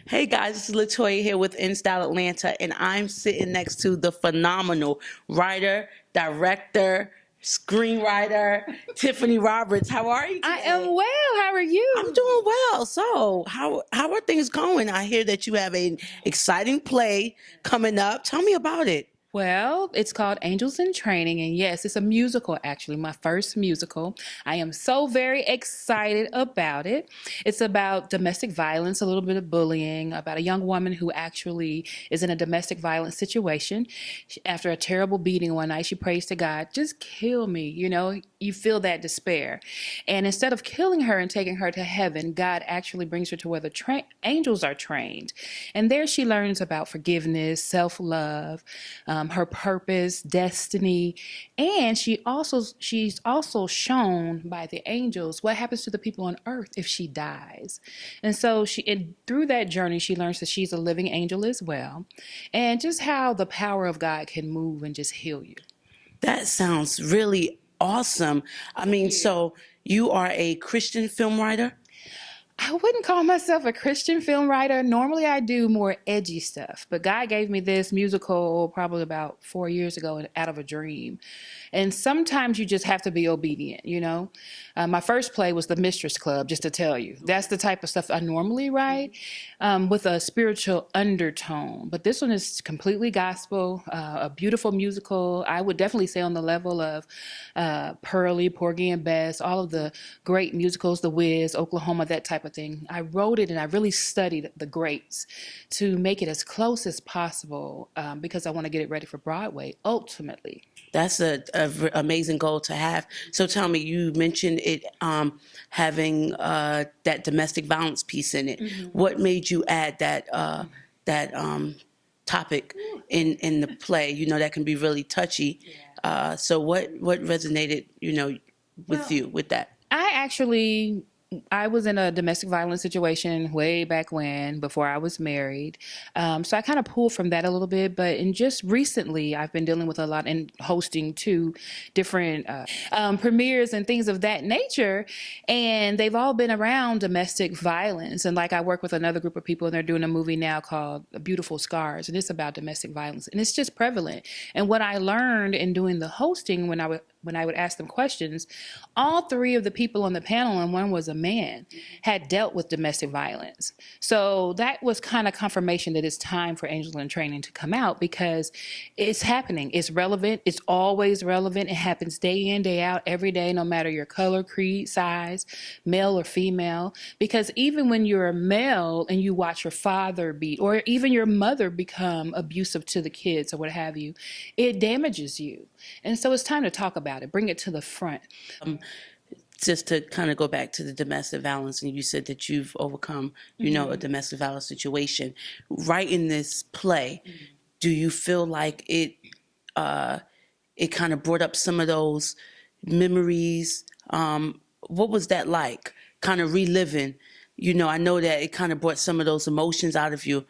Hey guys, this is Latoya here with InStyle Atlanta, and I'm sitting next to the phenomenal writer, director, screenwriter, Tiffany Roberts. How are you I today? am well. How are I'm you? doing well. So, how are things going? I hear that you have an exciting play coming up. Tell me about it. Well, it's called Angels in Training, and yes, it's a musical, actually, my first musical. I am so very excited about it. It's about domestic violence, a little bit of bullying, about a young woman who actually is in a domestic violence situation. After a terrible beating one night, she prays to God, just kill me. You feel that despair. And instead of killing her and taking her to heaven, God actually brings her to where the angels are trained. And there she learns about forgiveness, self-love, her purpose, destiny, and she's also shown by the angels what happens to the people on earth if she dies. And so through that journey, she learns that she's a living angel as well, and just how the power of God can move and just heal you. That sounds really awesome. I mean, so you are a Christian film writer? I wouldn't call myself a Christian film writer. Normally I do more edgy stuff, but God gave me this musical probably about 4 years ago out of a dream. And sometimes you just have to be obedient. My first play was The Mistress Club, just to tell you. That's the type of stuff I normally write, with a spiritual undertone. But this one is completely gospel, a beautiful musical. I would definitely say on the level of Pearly, Porgy and Bess, all of the great musicals, The Wiz, Oklahoma, that type of thing. I wrote it and I really studied the greats to make it as close as possible, because I want to get it ready for Broadway, ultimately. That's a amazing goal to have. So tell me, you mentioned it having that domestic violence piece in it. Mm-hmm. What made you add that topic in the play? That can be really touchy. So what resonated with you with that? I was in a domestic violence situation way back when, before I was married. So I kind of pulled from that a little bit. But in just recently, I've been dealing with a lot and hosting two different premieres and things of that nature. And they've all been around domestic violence. And like I work with another group of people, and they're doing a movie now called Beautiful Scars. And it's about domestic violence. And it's just prevalent. And what I learned in doing the hosting when I would ask them questions, all three of the people on the panel, and one was a man, had dealt with domestic violence. So that was kind of confirmation that it's time for Angels in Training to come out, because it's happening. It's relevant. It's always relevant. It happens day in, day out, every day, no matter your color, creed, size, male or female. Because even when you're a male and you watch your father beat, or even your mother become abusive to the kids or what have you, it damages you. And so it's time to talk about it, bring it to the front. Just to kind of go back to the domestic violence, and you said that you've overcome, a domestic violence situation. Right in this play, do you feel like it kind of brought up some of those memories? What was that like, kind of reliving? I know that it kind of brought some of those emotions out of you.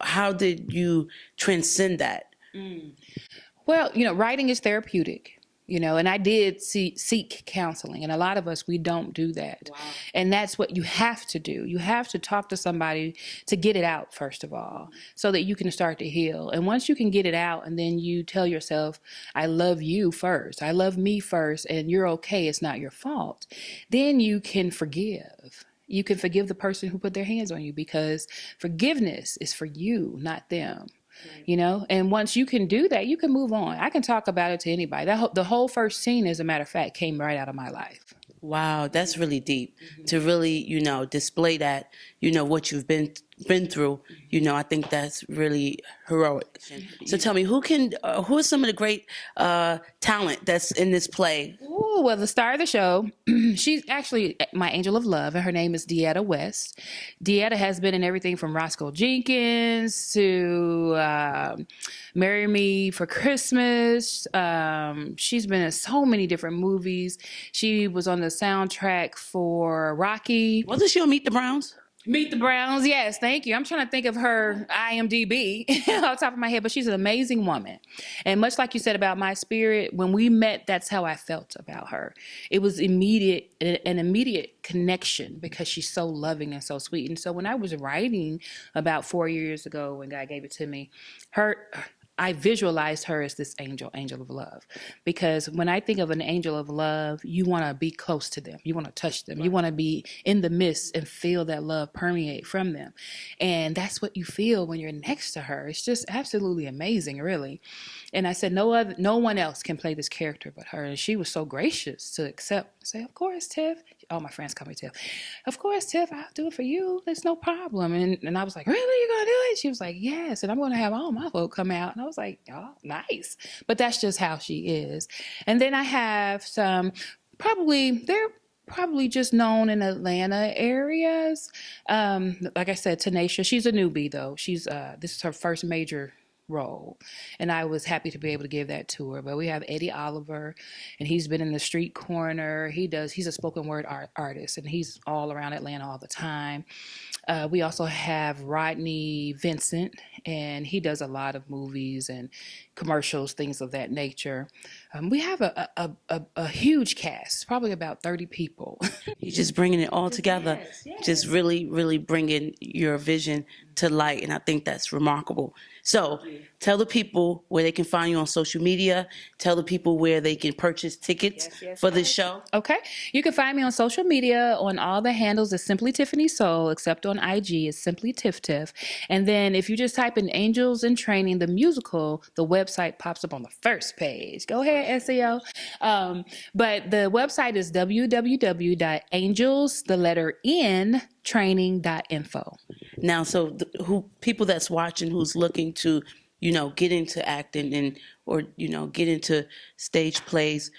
How did you transcend that? Well, writing is therapeutic. And I did seek counseling, and a lot of us, we don't do that. Wow. And that's what you have to do. You have to talk to somebody to get it out, first of all, so that you can start to heal. And once you can get it out, and then you tell yourself, I love you first, I love me first, and you're okay, it's not your fault, then you can forgive. You can forgive the person who put their hands on you, because forgiveness is for you, not them. Right. And once you can do that, you can move on. I can talk about it to anybody. The whole first scene, as a matter of fact, came right out of my life. Wow, that's really deep. To really, display that, what you've been through. I think that's really heroic. So tell me, who is some of the great talent that's in this play? Ooh, well, the star of the show, she's actually my angel of love, and her name is Deetta West. Deetta has been in everything from Roscoe Jenkins to Marry Me for Christmas. She's been in so many different movies. She was on the soundtrack for Rocky. Wasn't she on Meet the Browns? Meet the Browns. Yes, thank you. I'm trying to think of her IMDb off the top of my head, but she's an amazing woman. And much like you said about my spirit, when we met, that's how I felt about her. It was immediate, an immediate connection because she's so loving and so sweet. And so when I was writing about 4 years ago, when God gave it to me, I visualized her as this angel of love. Because when I think of an angel of love, you want to be close to them. You want to touch them. Right. You want to be in the midst and feel that love permeate from them. And that's what you feel when you're next to her. It's just absolutely amazing, really. And I said, no one else can play this character but her. And she was so gracious to accept, say, of course, Tiff. All my friends call me Tiff. Of course, Tiff, I'll do it for you. There's no problem. And I was like, really? You're going to do it? She was like, yes. And I'm going to have all my folk come out. And I was like, oh, nice. But that's just how she is. And then I have some, they're probably just known in Atlanta areas. Like I said, Tanisha, she's a newbie though. This is her first major role, and I was happy to be able to give that to her. But we have Eddie Oliver, and he's been in the street corner. He's a spoken word artist, and he's all around Atlanta all the time. We also have Rodney Vincent, and he does a lot of movies and commercials, things of that nature. We have a huge cast, probably about 30 people. You're just bringing it all together, yes. Just really, really bringing your vision to light, and I think that's remarkable. So tell the people where they can find you on social media. Tell the people where they can purchase tickets for this show. Okay. You can find me on social media on all the handles as Simply Tiffany Soul, except on IG it's Simply Tiff Tiff. And then if you just type in Angels in Training, the musical, the website pops up on the first page. Go ahead, SEO. But the website is www.angels.training.info. Now, so people that's watching who's looking to, get into acting or get into stage plays,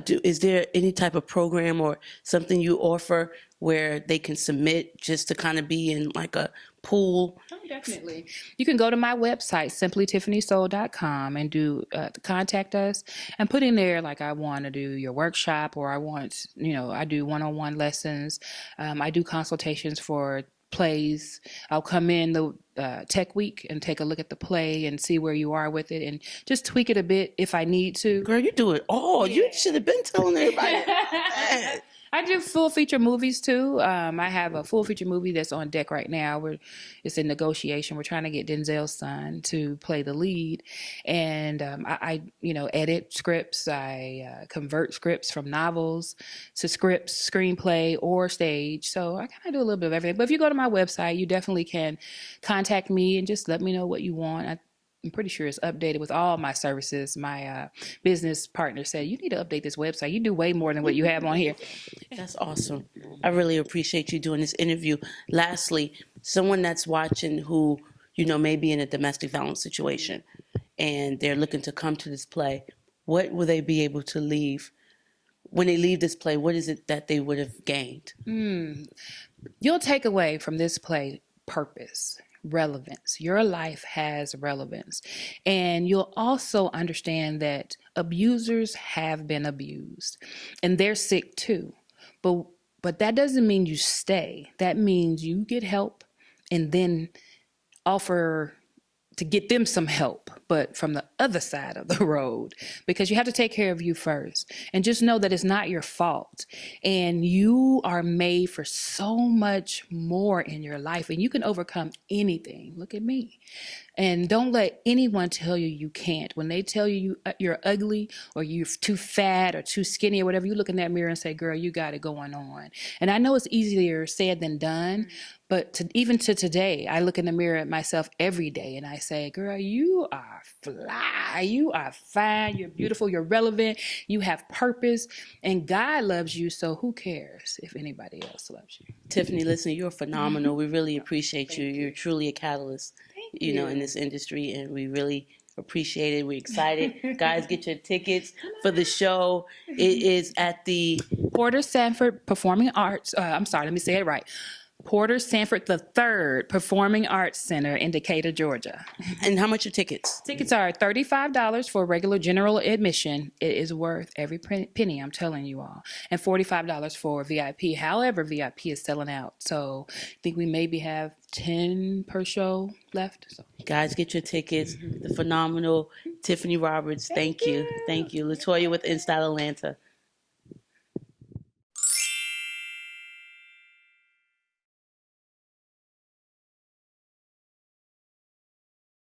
is there any type of program or something you offer where they can submit just to kind of be in like a pool? Oh, definitely. You can go to my website, simplytiffanysoul.com, and contact us and put in there like I want to do your workshop, or I want, I do one-on-one lessons. I do consultations for plays. I'll come in the tech week and take a look at the play and see where you are with it and just tweak it a bit if I need to. Girl, you do it all. Yeah. You should have been telling everybody. I do full feature movies too. I have a full feature movie that's on deck right now. It's in negotiation. We're trying to get Denzel's son to play the lead, and I edit scripts. I convert scripts from novels to scripts, screenplay, or stage. So I kind of do a little bit of everything. But if you go to my website, you definitely can contact me and just let me know what you want. I'm pretty sure it's updated with all my services. My business partner said, you need to update this website. You do way more than what you have on here. That's awesome. I really appreciate you doing this interview. Lastly, someone that's watching who, may be in a domestic violence situation and they're looking to come to this play, what will they be able to leave? When they leave this play, what is it that they would have gained? You'll take away from this play purpose. Relevance. Your life has relevance. And you'll also understand that abusers have been abused and they're sick too. But that doesn't mean you stay. That means you get help and then offer to get them some help, but from the other side of the road, because you have to take care of you first. And just know that it's not your fault. And you are made for so much more in your life, and you can overcome anything. Look at me. And don't let anyone tell you you can't. When they tell you you're ugly or you're too fat or too skinny or whatever, you look in that mirror and say, girl, you got it going on. And I know it's easier said than done, but even to today, I look in the mirror at myself every day and I say, girl, you are fly. You are fine. You're beautiful. You're relevant. You have purpose. And God loves you, so who cares if anybody else loves you? Tiffany, listen, you're phenomenal. We really appreciate you. You're truly a catalyst, in this industry, and we really appreciate it. We're excited. Guys, get your tickets for the show. It is at the Porter Sanford Performing Arts. Let me say it right. Porter Sanford III Performing Arts Center in Decatur, Georgia. And how much are tickets? Tickets are $35 for regular general admission. It is worth every penny, I'm telling you all. And $45 for VIP. However, VIP is selling out. So I think we maybe have 10 per show left. So. Guys, get your tickets. The phenomenal Tiffany Roberts. Thank you. Thank you. Latoya with InStyle Atlanta.